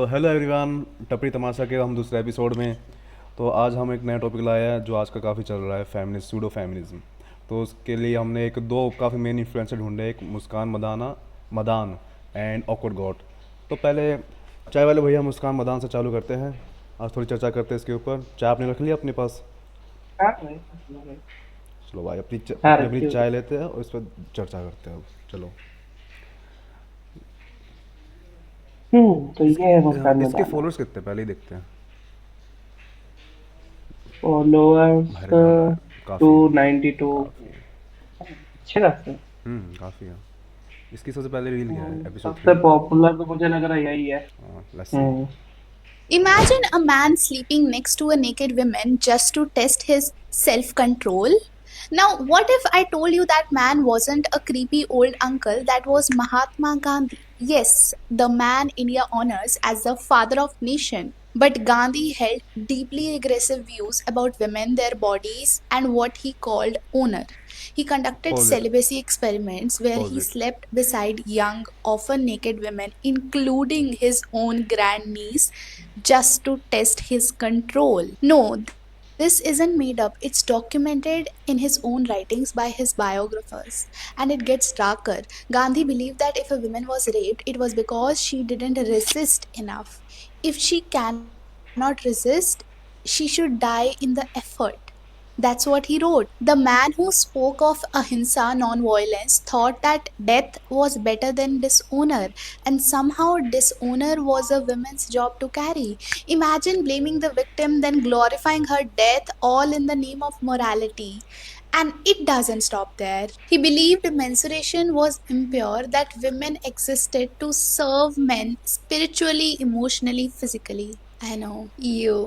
तो hello everyone, टपरी तमाशा के हम दूसरे एपिसोड में। तो आज हम एक नया टॉपिक लाया है जो आज का काफ़ी चल रहा है, फेमिनिस्ट सूडो फेमिनिज्म। तो उसके लिए हमने एक दो काफ़ी मेन इन्फ्लुएंसर ढूंढे, एक मुस्कान मदाना मदान एंड ऑकवर्ड गॉड। तो पहले चाय वाले भैया मुस्कान मदान से चालू करते हैं। आज थोड़ी चर्चा करते हैं इसके ऊपर। चाय आपने रख लिया अपने पास? हाँ भाई, हाँ भाई। चलो भाई, हाँ, अपनी अपनी रखी हुई चाय है। लेते हैं और इस पर चर्चा करते हैं अब। चलो। तो ये है मुस्कान इसके मंदाना। फॉलोअर्स कितने पहले ही देखते हैं। फॉलोअर्स भाई ज़्यादा है, टू काफ़ी है। 92। काफ़ी है। अच्छे खासे। काफ़ी है। इसकी सबसे पहले रील क्या है, सबसे एपिसोड 3। पॉपुलर तो मुझे लग रहा है यही है। हाँ, लस्सी। हम्म। Imagine a man sleeping next to a naked woman just to test his self control. Now, what if I told you that man wasn't a creepy old uncle, that was Mahatma Gandhi? Yes, the man India honors as the father of nation. But Gandhi held deeply regressive views about women, their bodies, and what he called honor. He conducted pause it. celibacy experiments where pause he it. slept beside young, often naked women, including his own grandniece, just to test his control. No, this isn't made up. It's documented in his own writings by his biographers. And it gets darker. Gandhi believed that if a woman was raped, it was because she didn't resist enough. If she cannot resist, she should die in the effort. That's what he wrote. The man who spoke of ahimsa, non-violence, thought that death was better than dishonor, and somehow dishonor was a woman's job to carry. Imagine blaming the victim, then glorifying her death, all in the name of morality. And it doesn't stop there. He believed menstruation was impure, that women existed to serve men spiritually, emotionally, physically. I know, you.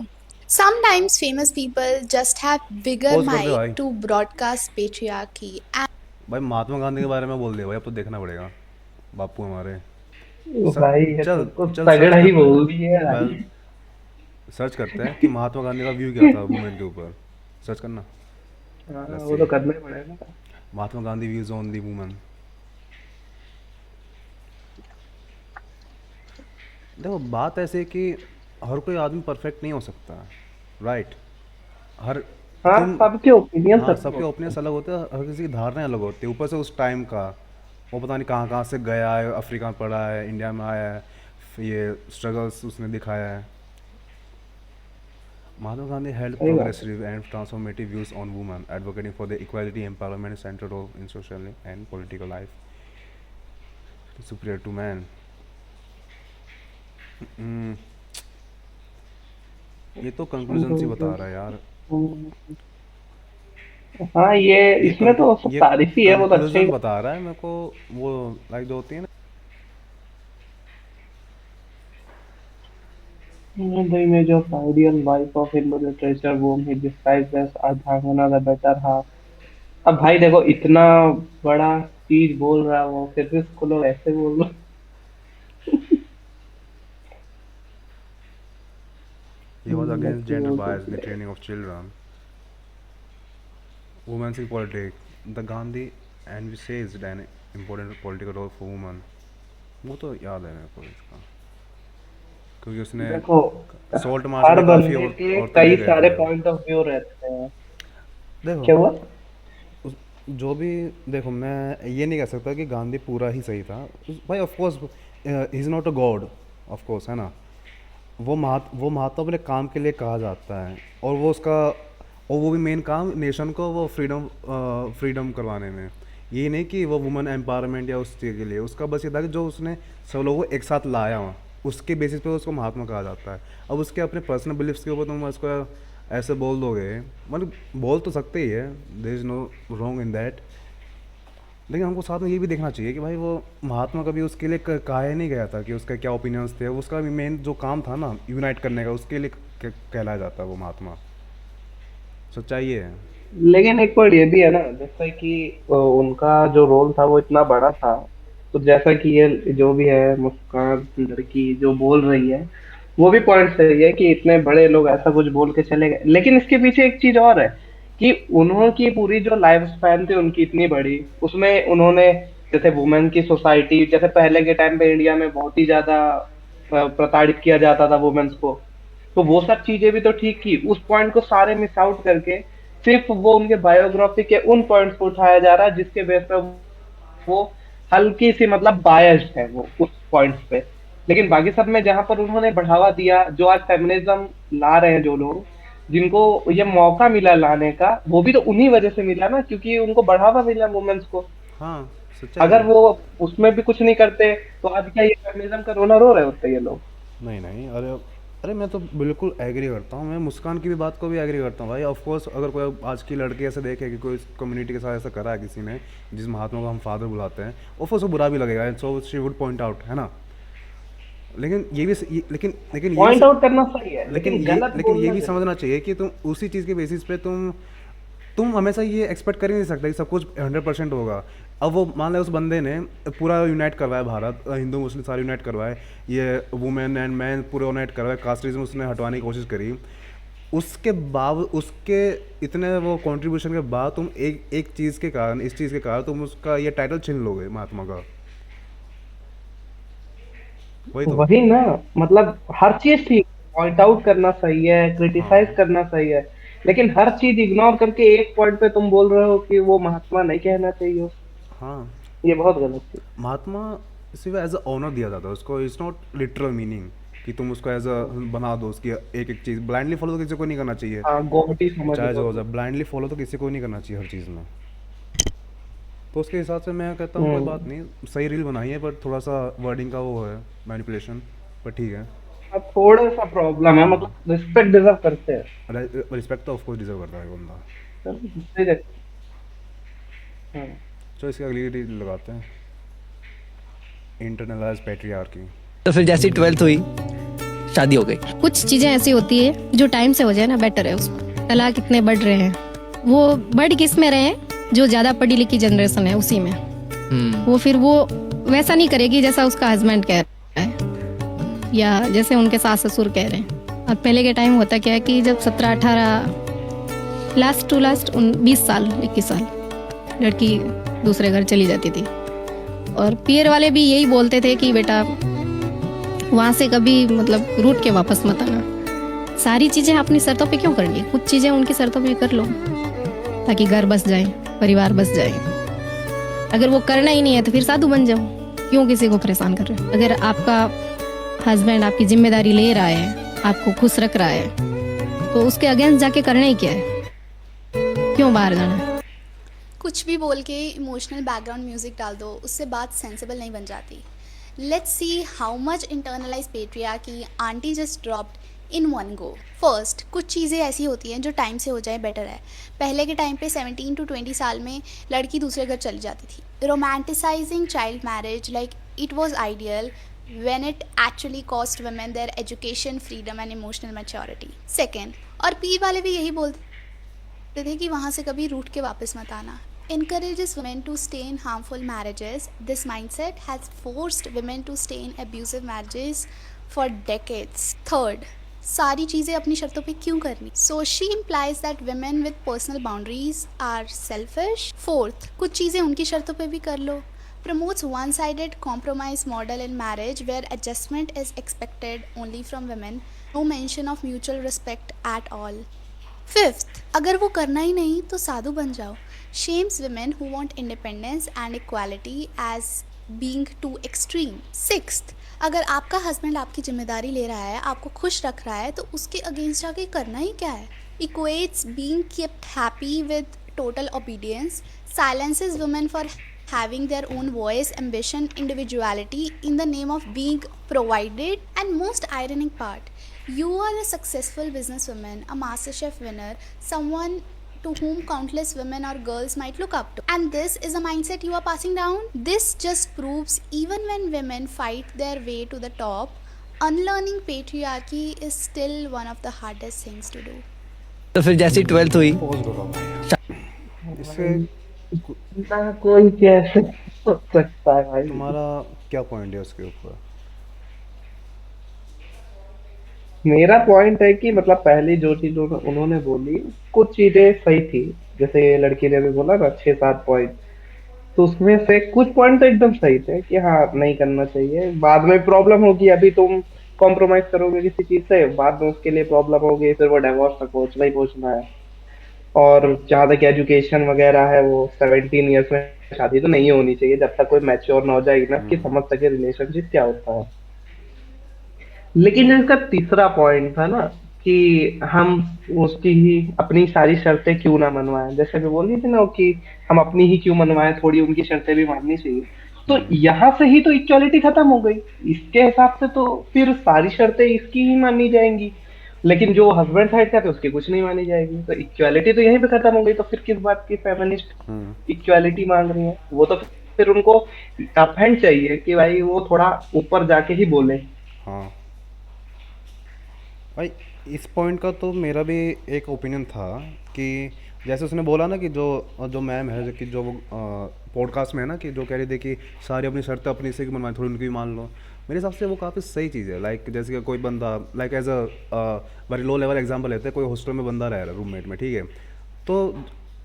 Sometimes famous people just have bigger pause कर दे mic भाई। to broadcast patriarchy. भाई महात्मा गांधी के बारे में बोल दिया भाई, अब तो देखना पड़ेगा। बापू हमारे। सर, भाई ये तो चल कुछ चल सर्च तगड़ा ही करते हैं। बोल दिया पहले भाई। सर्च करते हैं कि महात्मा गांधी का व्यू क्या था वुमेन के ऊपर। सर्च करना। हाँ, लेट्स वो सी। तो करना ही पड़ेगा। Mahatma Gandhi views on the women. देखो, बात ऐसे है कि हर कोई आदमी परफेक्ट नहीं हो सकता। राइट। हर हाँ, तुम सबके ओपिनियन हाँ, सबके सबके होते ओपिनियंस हैं। अलग होते हैं, हर किसी की धारणाएं अलग होती है। ऊपर से उस टाइम का वो पता नहीं कहाँ कहाँ से गया है, अफ्रीका में पढ़ा है, इंडिया में आया है, फिर ये स्ट्रगल्स उसने दिखाया है। Mahatma Gandhi held सही बात है। progressive and transformative views on women, advocating for their equality, empowerment, central role in social and political life, superior to man. हम्म, ये तो कंक्लूजन सी बता रहा है यार। हाँ, ये ये इसमें तो सब ये तारीफ ही है, वो तो अच्छा ही। कंक्लूजन बता रहा है मेरे को। वो लाइक जो होती है ना। The image of ideal wife of Hindu literature whom he describes as Ardhangana the better half। अब भाई देखो, इतना बड़ा चीज बोल रहा है वो, फिर भी इसको लोग ऐसे बोल रहे He was against हैं। gender बोल bias in सकते the हैं। training of children, women's in politics, the Gandhi envisaged an important political role for women। वो तो याद है मेरे को इसका, क्योंकि उसने देखो, सोल्ट मार्च हर में काफ़ी बंदे के औरतें ले कई गए सारे थे। पॉइंट ऑफ व्यू रहते हैं। देखो, क्या हुआ? उस जो भी, देखो मैं ये नहीं कह सकता कि गांधी पूरा ही सही था। भाई of course he is not a God, of course, है ना। वो महात्मा अपने काम के लिए कहा जाता है, और वो उसका, और वो भी मेन काम नेशन को वो फ्रीडम करवाने में। ये नहीं कि वो वुमेन एम्पावरमेंट या उस चीज़ के लिए, उसका बस ये था कि जो उसने सब लोगों को एक साथ लाया वहाँ, उसके बेसिस पे उसको महात्मा कहा जाता है। अब उसके अपने पर्सनल बिलीफ्स के ऊपर तुम उसको ऐसे बोल दोगे, मतलब बोल तो सकते ही है, there is no wrong in that. लेकिन हमको साथ में ये भी देखना चाहिए कि भाई वो महात्मा कभी उसके लिए कहा ही नहीं गया था कि उसका क्या ओपिनियंस थे। उसका मेन जो काम था ना यूनाइट करने का, उसके लिए कहलाया जाता है वो महात्मा। सच्चाई ये है। लेकिन एक पॉइंट ये भी है ना, जैसा कि उनका जो रोल था वो इतना बड़ा था। तो जैसा कि ये जो भी है मुस्कान लड़की जो बोल रही है, वो भी पॉइंट सही है कि इतने बड़े लोग ऐसा कुछ बोल के चले गए। लेकिन इसके पीछे एक चीज और है कि उन्होंने की पूरी जो लाइफ स्पैन थी उनकी इतनी बड़ी, उसमें उन्होंने जैसे वुमेन की सोसाइटी, जैसे पहले के टाइम पे इंडिया में बहुत ही ज्यादा प्रताड़ित किया जाता था वुमेन्स को, तो वो सब चीजें भी तो ठीक की। उस पॉइंट को सारे मिस आउट करके सिर्फ वो उनके बायोग्राफी के उन पॉइंट्स को उठाया जा रहा है जिसके बेस पे वो हल्की सी मतलब बायस्ड है वो उस पॉइंट्स पे। लेकिन बाकी सब में जहां पर उन्होंने बढ़ावा दिया, जो आज फेमिनिज्म ला रहे हैं जो लोग, जिनको ये मौका मिला लाने का, वो भी तो उन्हीं वजह से मिला ना, क्योंकि उनको बढ़ावा मिला वुमेन्स को। हाँ, सच्चाई अगर है। वो उसमें भी कुछ नहीं करते तो आज क्या ये फेमिनिज्म का रोना रो रहे होते ये लोग। नहीं नहीं, अरे अरे मैं तो बिल्कुल एग्री करता हूँ, मैं मुस्कान की भी बात को भी एग्री करता हूँ भाई। ऑफ कोर्स अगर कोई आज की लड़की ऐसे देखे कि कोई कम्युनिटी के साथ ऐसा करा है किसी ने, जिस महात्मा को हम फादर बुलाते हैं, ऑफ कोर्स वो बुरा भी लगेगा, so she would point out, है ना। लेकिन ये भी लेकिन ये भी पॉइंट आउट करना सही है, लेकिन लेकिन ये गलत लेकिन ये बोलना भी गलत। समझना चाहिए कि तुम उसी चीज़ के बेसिस पे तुम हमेशा ये एक्सपेक्ट कर ही नहीं सकते कि सब कुछ 100% होगा। अब वो मान लें उस बंदे ने पूरा यूनाइट करवाया भारत, हिंदू मुस्लिम सारे यूनाइट करवाए, ये वुमेन एंड मैन पूरे यूनाइट करवाए, कास्टिज्म उसने हटवाने की कोशिश करी। उसके बाद उसके इतने वो कंट्रीब्यूशन के बाद तुम एक चीज़ के कारण, इस चीज़ के कारण तुम उसका ये टाइटल छीन लोगे महात्मा का। वही तो। वही ना, मतलब हर चीज ठीक, पॉइंट आउट करना सही है, क्रिटिसाइज हाँ करना सही है, लेकिन हर चीज इग्नोर करके एक पॉइंट पे तुम बोल रहे हो कि वो महात्मा नहीं कहना चाहिए, हाँ। ये बहुत गलत चीज। महात्मा सिर्फ एज अ ऑनर दिया जाता है उसको, इट्स नॉट लिटरल मीनिंग कि तुम उसको एज अ बना दो, उसकी एक एक चीज़ ब्लाइंडली फॉलो तो किसी को नहीं करना चाहिए। हाँ, गोमटी समझ चाहे जो लो हो जाए, तुम। ब्लाइंडली फॉलो तो किसी को नहीं करना चाहिए हर चीज़ में। तो उसके हिसाब से मैं कहता हूँ कोई बात हम्म। नहीं, सही रील बनाई है, पर थोड़ा सा वर्डिंग का वो है मैनिपुलेशन, पर ठीक है। अब थोड़ा सा प्रॉब्लम है, हाँ, मतलब रिस्पेक्ट डिजर्व करते हैं। रिस्पेक्ट तो ऑफकोर्स डिजर्व करता है बंदा। चलो, दूसरी देख। हम्म। चलो इसकी अगली रील लगाते हैं, इंटरनलाइज पैट्रियार्की। तो फिर जैसी 12th हुई, शादी हो गई। कुछ चीजें ऐसी होती है जो टाइम से हो जाए ना, बेटर है उसमें। तलाक इतने बढ़ रहे हैं, वो बढ़ किस में रहे हैं, जो ज्यादा पढ़ी लिखी जनरेशन है उसी में। वो फिर वो वैसा नहीं करेगी जैसा उसका हस्बैंड कह रहा है या जैसे उनके सास ससुर कह रहे हैं। और पहले के टाइम होता क्या है कि जब 17-18 लास्ट टू लास्ट 20 साल 21 साल लड़की दूसरे घर चली जाती थी, और पियर वाले भी यही बोलते थे कि बेटा वहाँ से कभी मतलब रूठ के वापस मत आना। सारी चीज़ें अपनी शर्तों पे क्यों करनी है, कुछ चीज़ें उनकी शर्तों पे कर लो ताकि घर बस जाए, परिवार बस जाए। अगर वो करना ही नहीं है तो फिर साधु बन जाओ, क्यों किसी को परेशान कर रहे हो। अगर आपका हस्बैंड आपकी जिम्मेदारी ले रहा है, आपको खुश रख रहा है, तो उसके अगेंस्ट जाके करना ही क्या है, क्यों बाहर जाना है। कुछ भी बोल के इमोशनल बैकग्राउंड म्यूजिक डाल दो, उससे बात सेंसिबल नहीं बन जाती। Let's see how much internalize patriarchy aunty just dropped in one go. First, कुछ चीज़ें ऐसी होती हैं जो टाइम से हो जाए बेटर है। पहले के टाइम पे 17 to 20 साल में लड़की दूसरे घर चली जाती थी। Romanticising child marriage like it was ideal when it actually cost women their education, freedom and emotional maturity. Second, और पीर वाले भी यही बोलते थे कि वहाँ से कभी रूठ के वापस मत आना. Encourages women to stay in harmful marriages. This mindset has forced women to stay in abusive marriages for decades. Third, सारी चीज़ें अपनी शर्तों पे क्यों करनी. So she implies that women with personal boundaries are selfish. Fourth, कुछ चीज़ें उनकी शर्तों पे भी कर लो. Promotes one-sided compromise model in marriage where adjustment is expected only from women. No mention of mutual respect at all. Fifth, अगर वो करना ही नहीं तो साधु बन जाओ. Shames women who want independence and equality as being too extreme. Sixth, अगर आपका husband आपकी जिम्मेदारी ले रहा है, आपको खुश रख रहा है, तो उसके अगेंस्ट जाके करना ही क्या है. Equates being kept happy with total obedience. Silences women for having their own voice, ambition, individuality in the name of being provided. And most ironic part, you are a successful businesswoman, a MasterChef winner, someone to whom countless women or girls might look up to. And this is a mindset you are passing down? This just proves even when women fight their way to the top, unlearning patriarchy is still one of the hardest things to do. तो फिर जैसी 12th हुई, pause करो भाई, इससे ना कोई कैसे सोच सकता है भाई. तुम्हारा क्या पॉइंट है उसके ऊपर? मेरा पॉइंट है कि मतलब पहली जो चीज उन्होंने बोली, कुछ चीजें सही थी, जैसे ये लड़की ने भी बोला ना 6-7 पॉइंट, तो उसमें से कुछ पॉइंट तो एकदम सही थे कि हाँ नहीं करना चाहिए, बाद में प्रॉब्लम होगी, अभी तुम कॉम्प्रोमाइज करोगे किसी चीज से, बाद में उसके लिए प्रॉब्लम होगी, फिर वो डिवोर्स तक पहुंचना ही पहुंचना है। और जहाँ तक एजुकेशन वगैरह है, वो 17 ईयर्स में शादी तो नहीं होनी चाहिए जब तक कोई मैच्योर ना हो जाए, इनफ कि समझ सके रिलेशनशिप क्या होता है। लेकिन जो इसका तीसरा पॉइंट था ना, कि हम उसकी ही अपनी सारी शर्तें क्यों ना मनवाएं, जैसे मैं बोल रही थी ना कि हम अपनी ही क्यों मनवाएं, थोड़ी उनकी शर्तें भी माननी चाहिए। तो यहाँ से ही तो इक्वालिटी खत्म हो गई। इसके हिसाब से तो फिर सारी शर्तें इसकी ही मानी जाएंगी, लेकिन जो हस्बैंड साइड का था उसकी कुछ नहीं मानी जाएगी। तो इक्वालिटी तो यहीं पे खत्म हो गई। तो फिर किस बात की फेमिनिस्ट इक्वालिटी मांग रही है? वो तो फिर उनको अपहैंड चाहिए कि भाई वो थोड़ा ऊपर जाके ही बोले। हाँ भाई, इस पॉइंट का तो मेरा भी एक ओपिनियन था कि जैसे उसने बोला ना कि जो जो मैम है, जो कि जो पॉडकास्ट में है ना, कि जो कह रही थी कि सारी अपनी शर्तें अपनी से मनवाएं, थोड़ी उनकी भी मान लो। मेरे हिसाब से वो काफ़ी सही चीज़ है। लाइक जैसे कि कोई बंदा, like as a very low level example लेते हैं, कोई हॉस्टल में बंदा रह रहा है रूममेट में, ठीक है। तो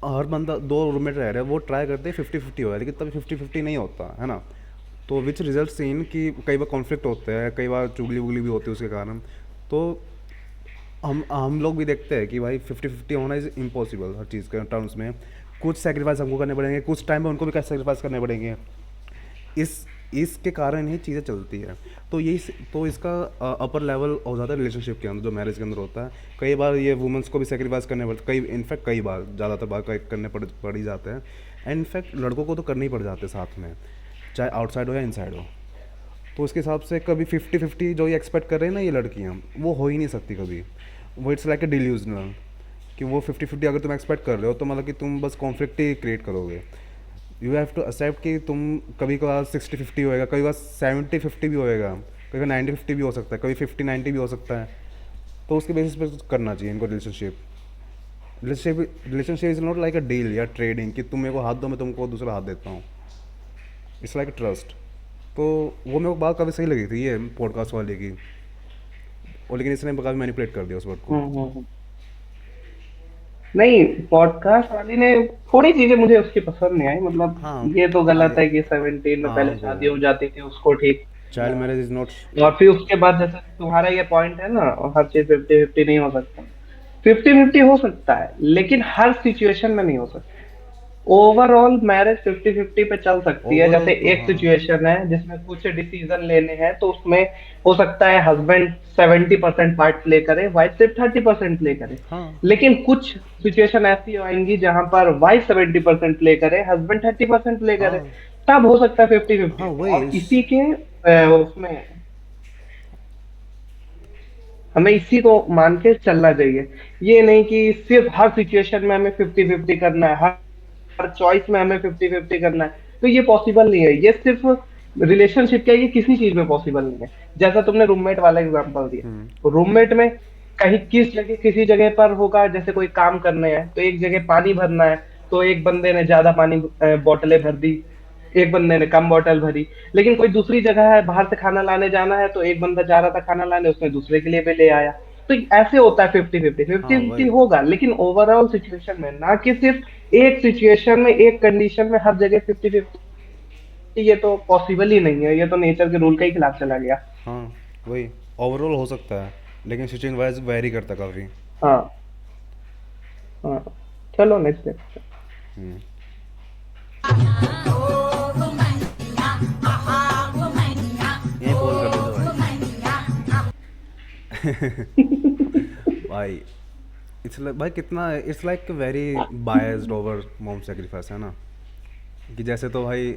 हर बंदा, दो रूममेट रह रहे हैं, वो ट्राई करते हैं 50-50 हो, लेकिन तभी 50-50 नहीं होता है ना। तो विच रिजल्ट सीन कि कई बार कॉन्फ्लिक्ट होते हैं, कई बार चुगली वुगली भी होती है उसके कारण। तो हम लोग भी देखते हैं कि भाई 50-50 होना इज़ इम्पॉसिबल हर चीज़ के टर्म्स में। कुछ सेक्रीफाइस हमको करने पड़ेंगे, कुछ टाइम में उनको भी कैसे सेक्रीफाइस करने पड़ेंगे। इस इसके कारण ही चीज़ें चलती है। तो यही तो इसका अपर लेवल हो जाता है रिलेशनशिप के अंदर, जो मैरिज के अंदर होता है। कई बार ये वुमेंस को भी सेक्रीफाइस करने पड़ते, कई इनफैक्ट कई बार, ज़्यादातर बार करने पड़ ही जाते हैं। एंड इनफैक्ट लड़कों को तो करने ही पड़ जाते हैं साथ में, चाहे आउटसाइड हो या इनसाइड हो। तो उसके हिसाब से कभी 50-50 जो ये एक्सपेक्ट कर रहे हैं ना ये लड़कियाँ, वो हो ही नहीं सकती कभी। वो इट्स लाइक ए डिल्यूजनल कि वो 50-50 अगर तुम एक्सपेक्ट कर रहे हो तो मतलब कि तुम बस कॉन्फ्लिक्ट ही क्रिएट करोगे। यू हैव टू एक्सेप्ट कि तुम कभी कभार 60-50 होएगा, कभी बार 70-50 भी होएगा, कभी 90-50 भी हो सकता है, कभी 50-90 भी हो सकता है। तो उसके बेसिस पे करना चाहिए इनको relationship. Relationship is not like a deal या ट्रेडिंग कि तुम मेरे को हाथ दो मैं तुमको दूसरा हाथ देता हूँ। It's like a trust. तो वो मेरे को बात काफ़ी सही लगी थी ये पॉडकास्ट वाले की, और लेकिन इसने काफ़ी मैनिपुलेट कर दिया उस वर्ड को। हम्म। नहीं, पॉडकास्ट वाली ने थोड़ी चीजें मुझे उसकी पसंद नहीं आई। हाँ मतलब ये तो गलत है कि 17 में हाँ पहले वो शादी हो जाती थी, उसको ठीक। Child marriage is not. और फिर उसके बाद जैसे तुम्हारा ये पॉइंट है ना, हर चीज 50-50 नहीं हो सकता। 50-50 हो सकता है, लेकिन हर सिचुएशन में नहीं हो सकता। ओवरऑल मैरिज 50-50 पे चल सकती है। जैसे ओवरऑल तो एक हाँ। सिचुएशन है जिसमें कुछ डिसीजन लेने हैं, तो उसमें हो सकता है हस्बैंड 70% पार्ट प्ले करे, वाइफ सिर्फ 30% प्ले करे। हाँ लेकिन कुछ सिचुएशन ऐसी आएंगी जहां पर वाइफ 70% प्ले करे, हस्बैंड 30% प्ले करे, हाँ तब हो सकता है 50-50। हाँ वही और इसी के उसमें हमें इसी को मान के चलना चाहिए। ये नहीं कि सिर्फ हर सिचुएशन में हमें 50-50 करना है, हर चॉइस में हमें 50-50 करना है। तो ये पॉसिबल नहीं है। ये सिर्फ रिलेशनशिप क्या है, ये किसी चीज में पॉसिबल नहीं है। जैसा तुमने रूममेट वाला एग्जांपल दिया, तो रूममेट में कहीं किस जगह किसी जगह पर होगा, जैसे कोई काम करने हैं तो एक जगह पानी भरना है, तो एक बंदे ने ज्यादा पानी बोतलें भर दी, एक बंदे ने कम बोतल भरी। लेकिन कोई दूसरी जगह है, बाहर से खाना लाने जाना है, तो एक बंदा जा रहा था खाना लाने, उसने दूसरे के लिए भी ले आया। तो ऐसे होता है 50-50। हाँ 50-50 वही। होगा, लेकिन ओवरऑल सिचुएशन में ना, कि सिर्फ एक सिचुएशन में एक कंडीशन में हर जगह 50-50। ये तो पॉसिबल ही नहीं है। ये तो नेचर के रूल के ही खिलाफ चला गया। हाँ वही, ओवरऑल हो सकता है लेकिन सिचुएशन वाइज वेरी करता काफ़ी। हाँ हाँ। चलो नेक्स्ट देखते हैं। हम्म। यही पॉज कर देते भाई। इट्स लाइक भाई कितना, it's like very biased over mom sacrifice है ना। कि जैसे तो भाई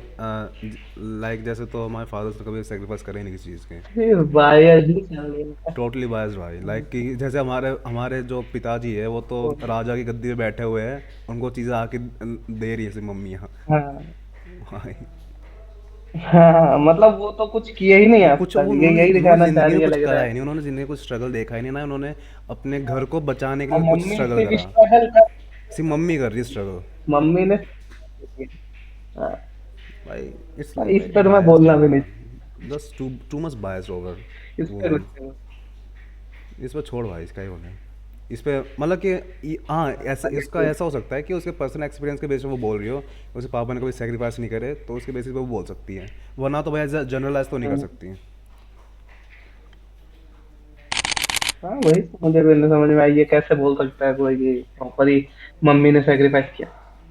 लाइक जैसे तो हमारे फादर्स ने कभी सेक्रीफाइस करे ही नहीं किसी चीज़ के। फिर बायर्ड ही चल रही है। टोटली बायस्ड भाई। लाइक कि जैसे हमारे हमारे जो पिताजी है वो तो राजा की गद्दी पे बैठे हुए हैं, उनको चीज़ें आके दे रही है सिर्फ मम्मी यहाँ। हाँ भाई हाँ, मतलब वो तो कुछ किए ही नहीं वो आज कुछ, तक। वो ये उन्होंने यही उन्होंने दिखाना चाह ज़िंदगी रही में है, कुछ लग करा रहा ही है। नहीं, उन्होंने ज़िंदगी में कुछ स्ट्रगल देखा ही नहीं ना, उन्होंने अपने घर को बचाने के और लिए कुछ मम्मी स्ट्रगल से भी करा। स्ट्रगल कर, सिर्फ मम्मी कर रही है स्ट्रगल। मम्मी ने। हाँ, भाई इट्स पर लाइक इस वेरी पर मैं बायस्ड बोलना भी नहीं, यार, just too much biased over इस पर वुमेन। इस पर छोड़ भाई, इसका ही बोले। इस पे मतलब कि हाँ ऐसा इसका ऐसा हो सकता है कि उसके पर्सनल एक्सपीरियंस के बेसिस पे वो बोल रही हो, उसके पापा ने कभी सेक्रीफाइस नहीं करे तो उसके बेसिस पे वो बोल सकती है, वरना तो भाई एज जनरलाइज तो नहीं कर सकती है। हाँ वही तो मुझे भी नहीं समझ में आई, ये कैसे बोल सकता है कोई कि प्रॉपर ही मम्मी ने सेक्रीफाइस किया,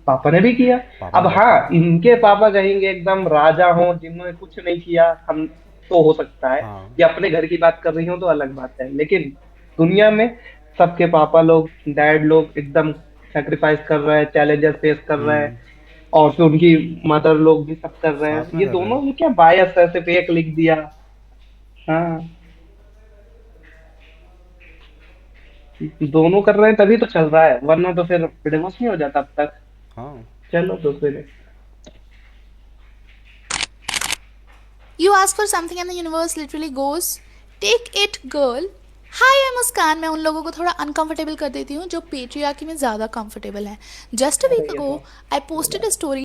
पापा ने भी किया। पापा ने अब बहुत हाँ, किया। इनके पापा कहेंगे एकदम राजा हो जिन्होंने कुछ नहीं किया, हम तो हो सकता है, हाँ। या अपने घर की बात कर रही हो तो अलग बात है, लेकिन दुनिया में सबके पापा लोग, डैड लोग एकदम सेक्रीफाइस कर रहे हैं, चैलेंजेस फेस कर रहे हैं, और फिर उनकी मदर लोग भी सब कर रहे हैं, साथ में ये कर रहे दोनों हैं। ये क्या बायस है, सिर्फ एक लिख दिया। हाँ, दोनों कर रहे हैं तभी तो चल रहा है, वरना तो फिर डिवोर्स नहीं हो जाता अब तक। हाँ। चलो दूसरे दिन। You ask for something and the universe literally goes, take it girl. हाय मैं मुस्कान, मैं उन लोगों को थोड़ा अनकंफर्टेबल कर देती हूँ जो पेट्रियार्की में ज़्यादा कंफर्टेबल हैं। जस्ट अ अरे वीक ये अगो तो I posted a story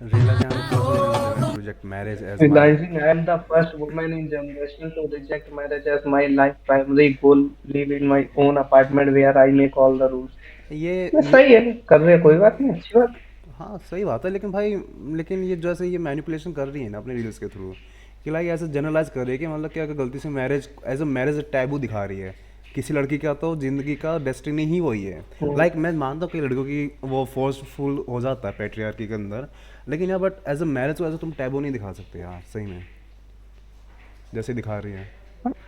realize I am the first woman in generation to reject marriage as my. realizing I am the first woman in generation to reject marriage as my life primary goal, live in my own apartment where I make all the rules। ये ये सही है, कर रहे हैं, कोई बात नहीं, अच्छी बात। हाँ सही बात है, लेकिन भाई लेकिन ये जैसे ये मैनिपुलेशन कर रही है ना अपने रील्स के थ्रू, कि लाइक ऐसे जनरलाइज कर रही है कि मतलब कि अगर गलती से marriage as a marriage taboo दिखा रही है किसी लड़की का, तो ज़िंदगी का डेस्टिनी ही वही है। लाइक मैं मानता हूँ कि लड़कियों की वो फोर्सफुल हो जाता है पैट्रियार्की के अंदर, लेकिन यार बट एज अ मैरिज को ऐसा तुम टैबू नहीं दिखा सकते यार सही में, जैसे दिखा रही है।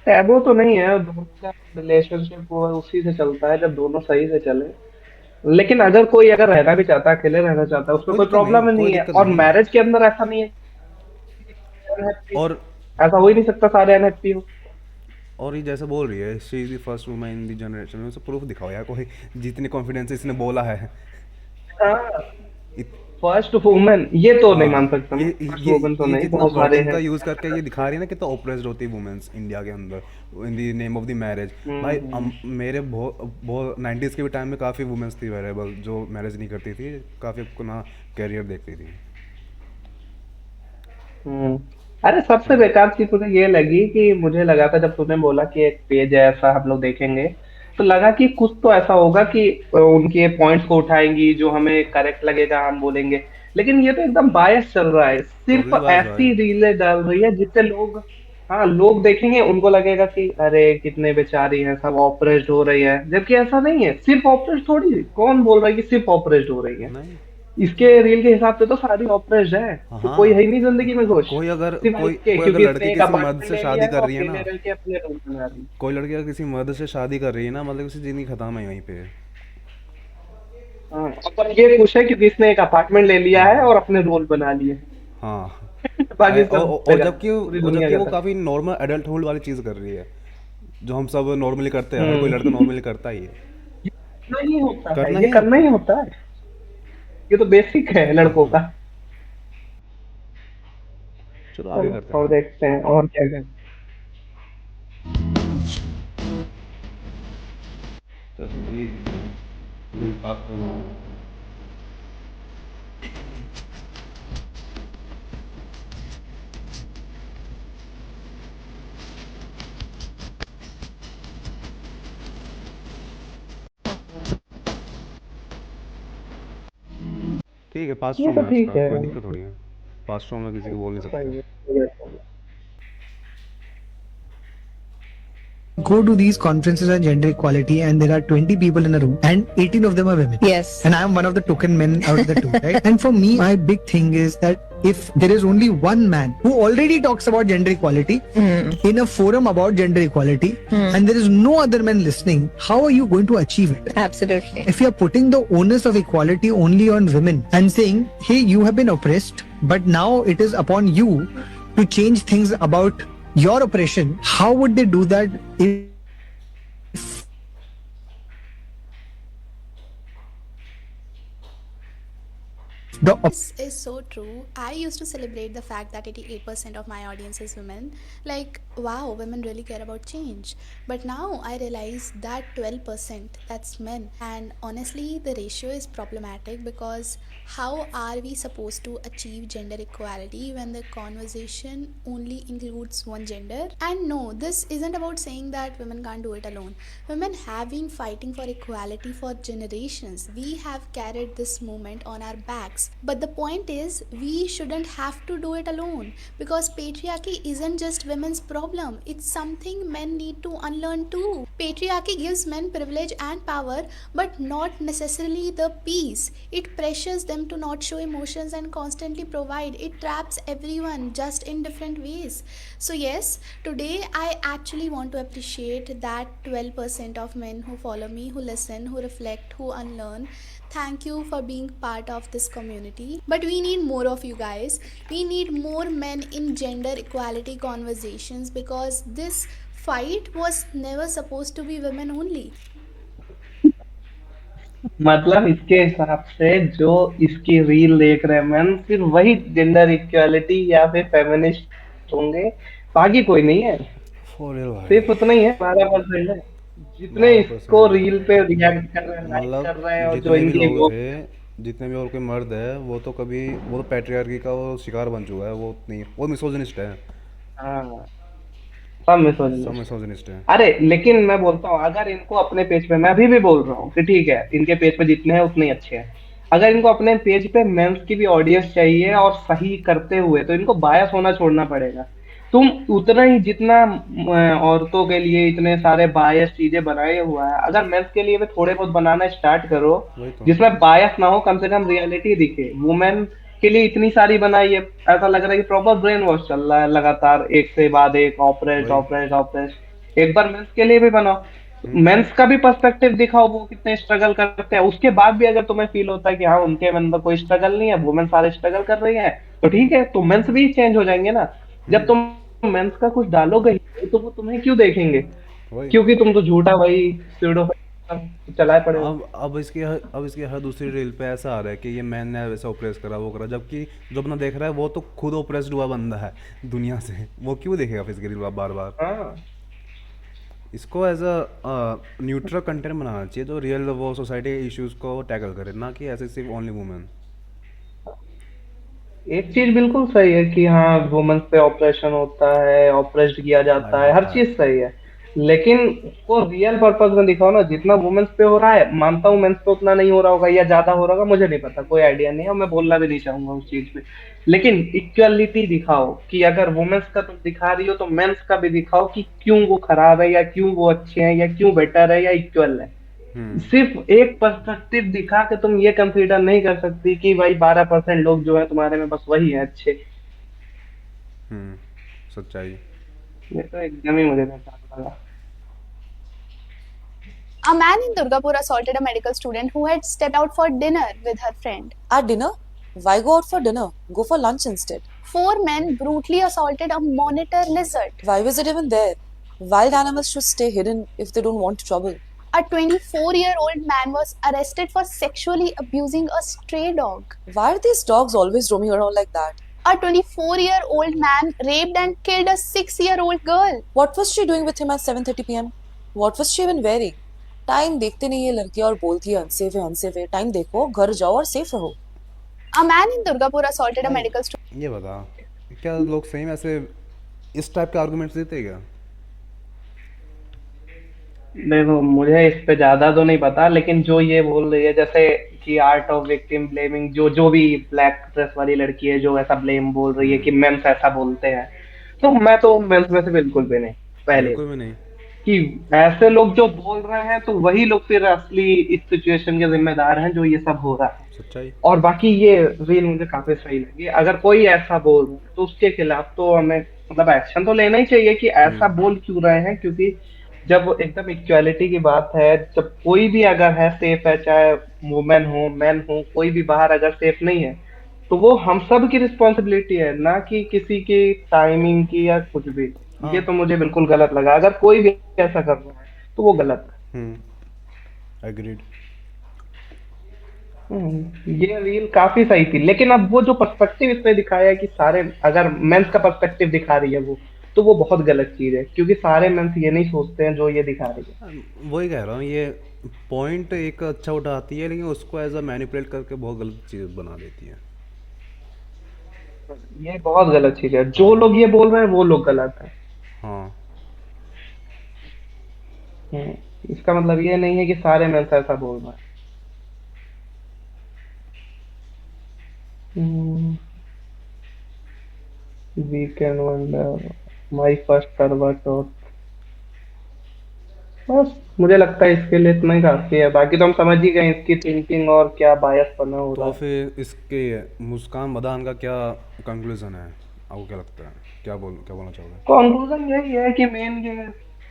टैबू तो नहीं है, दोनों का रिलेशनशिप वो उसी से चलता है जब दोनों सही से चले। लेकिन अगर कोई अगर रहना भी चाहता है, अकेले रहना चाहता है, उसमें कोई कोई दिक्कत नहीं है, प्रॉब्लम कोई नहीं है, दिक्कत और नहीं है। मैरिज के अंदर ऐसा नहीं है, और ऐसा हो ही नहीं सकता सारे अनहैप्पी हो। और ये जैसे बोल रही है she is the first woman in the generation में, उसे प्रूफ दिखाओ यार कोई, जितने कॉन्फिडेंस से इसने बोला है। हाँ, इत, फर्स्ट वुमन ये तो नहीं मान हाँ सकता मैं, ये फर्स्ट ये वुमन तो ये नहीं, जितना बहुत सारे वर्डिंग का हैं। यूज़ करके ये दिखा रही है ना कितना ओप्रेस्ड होती है वुमेन्स इंडिया के अंदर in the name of the marriage. भाई मेरे बहुत बहुत 90s के भी टाइम में काफ़ी वुमेन्स थी अवेलेबल जो मैरिज नहीं करती थी, काफ़ी अपना कैरियर देखती थी। हम्म। अरे सबसे बेकार चीज मुझे ये लगी कि मुझे लगा था जब तूने बोला कि एक पेज है ऐसा हम लोग देखेंगे, तो लगा कि कुछ तो ऐसा होगा कि उनके पॉइंट्स को उठाएंगी जो हमें करेक्ट लगेगा हम बोलेंगे, लेकिन ये तो एकदम बायस चल रहा है, सिर्फ टोटली बात भाई। ऐसी रीलें डाल रही है जिससे लोग, हाँ लोग देखेंगे उनको लगेगा कि अरे कितने बेचारी हैं, सब ऑपरेस्ड हो रही है, जबकि ऐसा नहीं है, सिर्फ ऑपरेस्ड थोड़ी, कौन बोल रहा है कि सिर्फ ऑपरेस्ड हो रही है? नहीं। इसके रील के हिसाब से तो सारी ऑपरेस्ड है, तो कोई है हाँ ही नहीं जिंदगी में खुश, कोई सिवाय इसके कोई अगर क्योंकि इसने लड़की एक किसी मर्द अपार्टमेंट से ले शादी लिया है कर और रही है अकेले ना, रह के अपने रूम बना रही है। कोई लड़की अगर किसी मर्द से शादी कर रही है ना, मतलब उसकी ज़िंदगी खत्म है वहीं पे। हाँ, और ये खुश है क्योंकि इसने एक अपार्टमेंट ले लिया है हाँ। और अपने रोल बना लिए। हाँ। बाकी सब और बेकार, पूरी जबकि दुनिया वो करता है। काफ़ी नॉर्मल एडल्टहुड वाली चीज़ कर रही है जो हम सब नॉर्मली करते हैं, हर कोई लड़का हम्म। नॉर्मली करता ही है। करना ही होता है, करना ये ही करना होता ही है। होता है, ये तो बेसिक है लड़कों का। चलो आगे चलो करते हैं और ना। देखते हैं और क्या करें। ठीक है, पास ये रूम तो है ठीक उसका, है, कोई दिक्कत थोड़ी है। पास रूम में किसी को बोल नहीं सकते। सही है। Go to these conferences on gender equality and there are 20 people in a room and 18 of them are women. Yes. And I am one of the token men out of the two, right? And for me, my big thing is that if there is only one man who already talks about gender equality in a forum about gender equality and there is no other man listening, how are you going to achieve it? Absolutely. If you are putting the onus of equality only on women and saying, hey, you have been oppressed, but now it is upon you to change things about your oppression, how would they do that if the This is so true. I used to celebrate the fact that 88% of my audience is women. Like, wow, women really care about change. But now I realize that 12%, that's men. And honestly, the ratio is problematic because how are we supposed to achieve gender equality when the conversation only includes one gender? And no, this isn't about saying that women can't do it alone. Women have been fighting for equality for generations. We have carried this movement on our backs. But the point is, we shouldn't have to do it alone because patriarchy isn't just women's problem, it's something men need to unlearn too. Patriarchy gives men privilege and power, but not necessarily the peace. It pressures them to not show emotions and constantly provide. It traps everyone just in different ways. So, yes, today I actually want to appreciate that 12% of men who follow me, who listen, who reflect, who unlearn. Thank you for being part of this community. But we need more of you guys. We need more men in gender equality conversations because this fight was never supposed to be women only. मतलब इसके हिसाब से जो इसकी reel देख रहे हैं man फिर वही जेंडर इक्वालिटी या फिर फेमिनिस्ट होंगे, बाकी कोई नहीं है। फॉर रियल भाई। सिर्फ उतना ही है, 12% है जितने इसको 12% रील पे रिएक्ट कर रहे हैं, लाइक कर मतलब रहे हैं, और जो जितने भी इनकी लोग थे, जितने भी और कोई मर्द है, वो तो पैट्रियार्की का वो शिकार बन चुका है। वो नहीं, वो मिसोजिनिस्ट है, हाँ सब मिसोजिनिस्ट। सब मिसोजिनिस्ट है। अरे लेकिन मैं बोलता हूँ, अगर इनको अपने पेज पे, मैं अभी भी बोल रहा हूँ कि ठीक है इनके पेज पे जितने हैं उतने ही अच्छे हैं, अगर इनको अपने पेज पे मेंस की भी ऑडियंस चाहिए और सही करते हुए, तो इनको बायस होना छोड़ना पड़ेगा। तुम उतना ही जितना औरतों के लिए इतने सारे बायस चीजें बनाए हुआ है, अगर मेंस के लिए भी थोड़े बहुत बनाना स्टार्ट करो वही तो। जिसमें बायस ना हो, कम से कम रियलिटी दिखे। वुमेन के लिए इतनी सारी बनाई है, ऐसा लग रहा है कि प्रॉपर ब्रेन वॉश चल रहा है लगातार, एक से बाद एक ऑपरेट वही। Operate operate. एक बार मेंस के लिए भी बनाओ, मेंस का भी पर्सपेक्टिव दिखाओ, वो कितने स्ट्रगल करते हैं। उसके बाद भी अगर तुम्हें फील होता है कि हाँ उनके अंदर कोई स्ट्रगल नहीं है, वुमेन सारे स्ट्रगल कर रही है, तो ठीक है, तो मेंस भी चेंज हो जाएंगे ना। जब तुम मेंस का कुछ डालोगे ही, तो वो तुम्हें क्यों देखेंगे? वही। क्योंकि तुम तो झूठा वही स्यूडो चलाए पड़े हो। अब इसकी हर दूसरी रील पे ऐसा आ रहा है कि ये मैन ने वैसा ओप्रेस करा, वो करा, जबकि जो अपना देख रहा है वो तो खुद ओप्रेस्ड हुआ बंदा है दुनिया से। वो क्यों देखेगा फिर इसकी रील बार बार? हाँ इसको एज अ न्यूट्रल कंटेंट बनाना चाहिए जो रियल वो सोसाइटी इश्यूज को टैकल करे, ना कि ऐसे सिर्फ ओनली वुमेन। एक चीज बिल्कुल सही है कि हाँ वुमेन्स पे ऑपरेशन होता है, ऑपरेस्ड किया जाता है, हर होता है। चीज सही है, लेकिन उसको रियल पर्पस में दिखाओ ना। जितना वुमेन्स पे हो रहा है, मानता हूँ मेंस पे उतना नहीं हो रहा होगा या ज्यादा हो रहा होगा, मुझे नहीं पता, कोई आइडिया नहीं है, मैं बोलना भी नहीं चाहूंगा उस चीज पे। लेकिन इक्वालिटी दिखाओ कि अगर वुमेन्स का तुम दिखा रही हो तो मेंस का भी दिखाओ कि क्यों वो खराब है या क्यों वो अच्छे हैं या क्यों बेटर है या इक्वल है। सिर्फ एक पर्सपेक्टिव दिखा के तुम ये कंसीडर नहीं कर सकती कि भाई 12% लोग जो है तुम्हारे में बस वही है अच्छे। सच्चाई। ये तो एकदम ही मुझे बेकार लगा। A man in Durgapur assaulted a medical student who had stepped out for dinner with her friend. At dinner? Why go out for dinner? Go for lunch instead. 4 men brutally assaulted a monitor lizard. Why was it even there? Wild animals should stay hidden if they don't want trouble. A 24-year-old man was arrested for sexually abusing a stray dog. Why are these dogs always roaming around like that? A 24-year-old man raped and killed a 6-year-old girl. What was she doing with him at 7:30 p.m.? What was she even wearing? Time देखते नहीं ये लड़कियां और बोलती है unsafe है unsafe है। Time देखो, घर जाओ और सेफ रहो। A man in Durgapur assaulted a medical student. ये बता, क्या लोग सही में ऐसे इस टाइप के आर्गुमेंट्स देते हैं क्या? देखो मुझे इस पे ज्यादा तो नहीं पता, लेकिन जो ये बोल रही है जैसे कि आर्ट ऑफ विक्टिम ब्लेमिंग, जो भी ब्लैक ड्रेस वाली लड़की है जो ऐसा ब्लेम बोल रही है कि मेंस ऐसा बोलते हैं, तो मैं तो मेंस में से बिल्कुल भी नहीं, पहले बिल्कुल भी नहीं। कि ऐसे लोग जो बोल रहे हैं तो वही लोग फिर असली इस सिचुएशन के जिम्मेदार हैं जो ये सब हो रहा है। सच्चाई। और बाकी ये रील मुझे काफी सही लगी। अगर कोई ऐसा बोल रहा है तो उसके खिलाफ तो हमें मतलब एक्शन तो लेना ही चाहिए कि ऐसा बोल क्यों रहे हैं, क्योंकि जब एकदम इक्वालिटी की बात है, जब कोई भी अगर है सेफ है, चाहे वुमेन हो मैन हो, कोई भी बाहर अगर सेफ नहीं है, तो वो हम सब की रिस्पॉन्सिबिलिटी है, ना कि किसी की टाइमिंग की या कुछ भी। हाँ। ये तो मुझे बिल्कुल गलत लगा। अगर कोई भी ऐसा कर रहा है तो वो गलत है। एग्रीड। ये रील काफी सही थी, लेकिन अब वो जो पर्सपेक्टिव इसमें दिखाया है कि सारे, अगर मेंस का पर्सपेक्टिव दिखा रही है वो, तो वो बहुत गलत चीज है, क्योंकि सारे मेंस ये नहीं सोचते हैं जो ये दिखा रही है। वही कह रहा हूँ, ये पॉइंट एक अच्छा उठाती है लेकिन उसको एज अ मैनिपुलेट करके बहुत गलत चीज़ बना देती है। ये बहुत गलत चीज है, जो लोग ये बोल रहे हैं वो लोग गलत है। हाँ। इसका मतलब ये नहीं है कि सारे मेंस ऐसा बोल रहे हैं। Weekend wonder, my first server top. बस मुझे लगता है इसके लिए इतना ही काफी है, बाकी तो हम समझ ही गए इसकी थिंकिंग और क्या बायस बना हो रहा तो है। फिर इसके मुस्कान मदान का क्या कंक्लूजन है, आपको क्या लगता है, क्या बोलना चाहोगे? कंक्लूजन यही है कि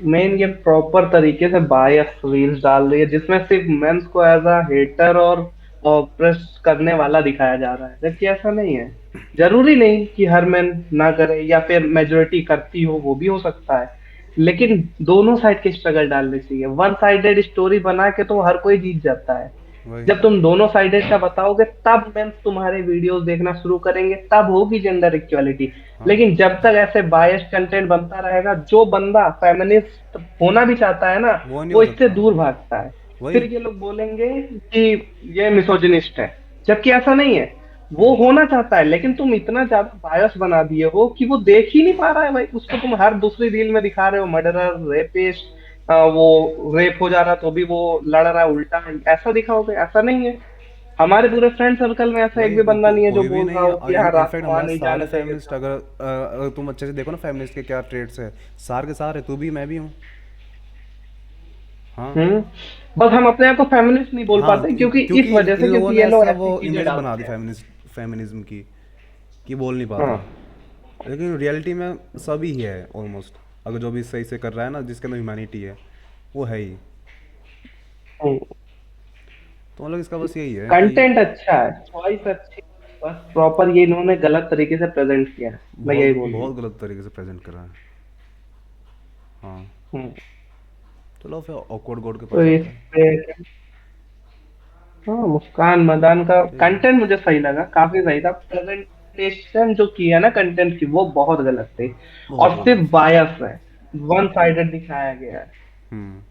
मेन ये प्रॉपर तरीके से बायस रील्स डाल रही है, जिसमें सिर्फ मेंस को एज अ हेटर और ऑप्रेस करने वाला दिखाया जा रहा है, जबकि ऐसा नहीं है। जरूरी नहीं कि हर मेन ना करे, या फिर मेजोरिटी करती हो, वो भी हो सकता है, लेकिन दोनों साइड के स्ट्रगल डालने चाहिए। वन साइडेड स्टोरी बना के तो हर कोई जीत जाता है। वही। जब तुम दोनों साइडेड का बताओगे तब मेंस तुम्हारे वीडियोस देखना शुरू करेंगे, तब होगी जेंडर इक्वालिटी। हाँ। लेकिन जब तक ऐसे बायस्ड कंटेंट बनता रहेगा, जो बंदा फेमिनिस्ट होना भी चाहता है ना, वो नहीं वो हो इससे सकता। दूर भागता है। वही। फिर ये लोग बोलेंगे कि ये मिसोजिनिस्ट है, जबकि ऐसा नहीं है। वो होना चाहता है, लेकिन तुम इतना ज्यादा बायस बना दिए हो कि वो देख ही नहीं पा रहा है भाई। उसको तुम हर दूसरी रील में दिखा रहे हो मर्डरर, रेपिस्ट, वो रेप हो जा रहा तो भी वो लड़ रहा है उल्टा, ऐसा दिखाओगे? ऐसा नहीं है। हमारे पूरे फ्रेंड सर्कल में ऐसा एक वही भी बंदा नहीं है जो कोई भी बोल रहा नहीं है, हो और कि हाँ रात इनफैक्ट को वहां हमारे नहीं सारे जाना चाहिए फेमिनिस्ट, था। अगर तुम अच्छे से देखो ना फेमिनिस्ट के क्या ट्रेड्स है, सार के सार है, तू भी मैं भी हूँ। हाँ। हम्म। बस हम अपने आप को फेमिनिस्ट नहीं बोल हाँ, पाते, क्योंकि इस क्योंकि वजह इन से, लोगों क्योंकि ने ये लोग ऐसा वो ऐसी चीजें इमेज बना दी डालते हैं। फेमिनिज्म की, कि बोल नहीं हाँ। पाता। लेकिन रियलिटी में सभी ही है ऑलमोस्ट, अगर जो भी सही से कर रहा है ना, जिसके अंदर ह्यूमैनिटी है, वो है ही। तो मतलब इसका बस यही है कि कंटेंट अच्छा है, चॉइस अच्छी है, बस प्रॉपर ये इन्होंने गलत तरीके से प्रेजेंट किया है, मैं बहुत यही बोलूंगा। बहुत गलत तरीके से प्रेजेंट कर रहा है। हाँ। हम्म। चलो फिर ऑकवर्ड गोड के तो पास इस आते हैं। पे, हाँ, मुस्कान मदान का ठीक है। कंटेंट मुझे सही लगा, काफी सही था। प्रेजेंटेशन जो की है ना कंटेंट की, वो बहुत गलत थी, बहुत और गलत। सिर्फ बायस है, वन साइडेड दिखाया गया है। हम्म।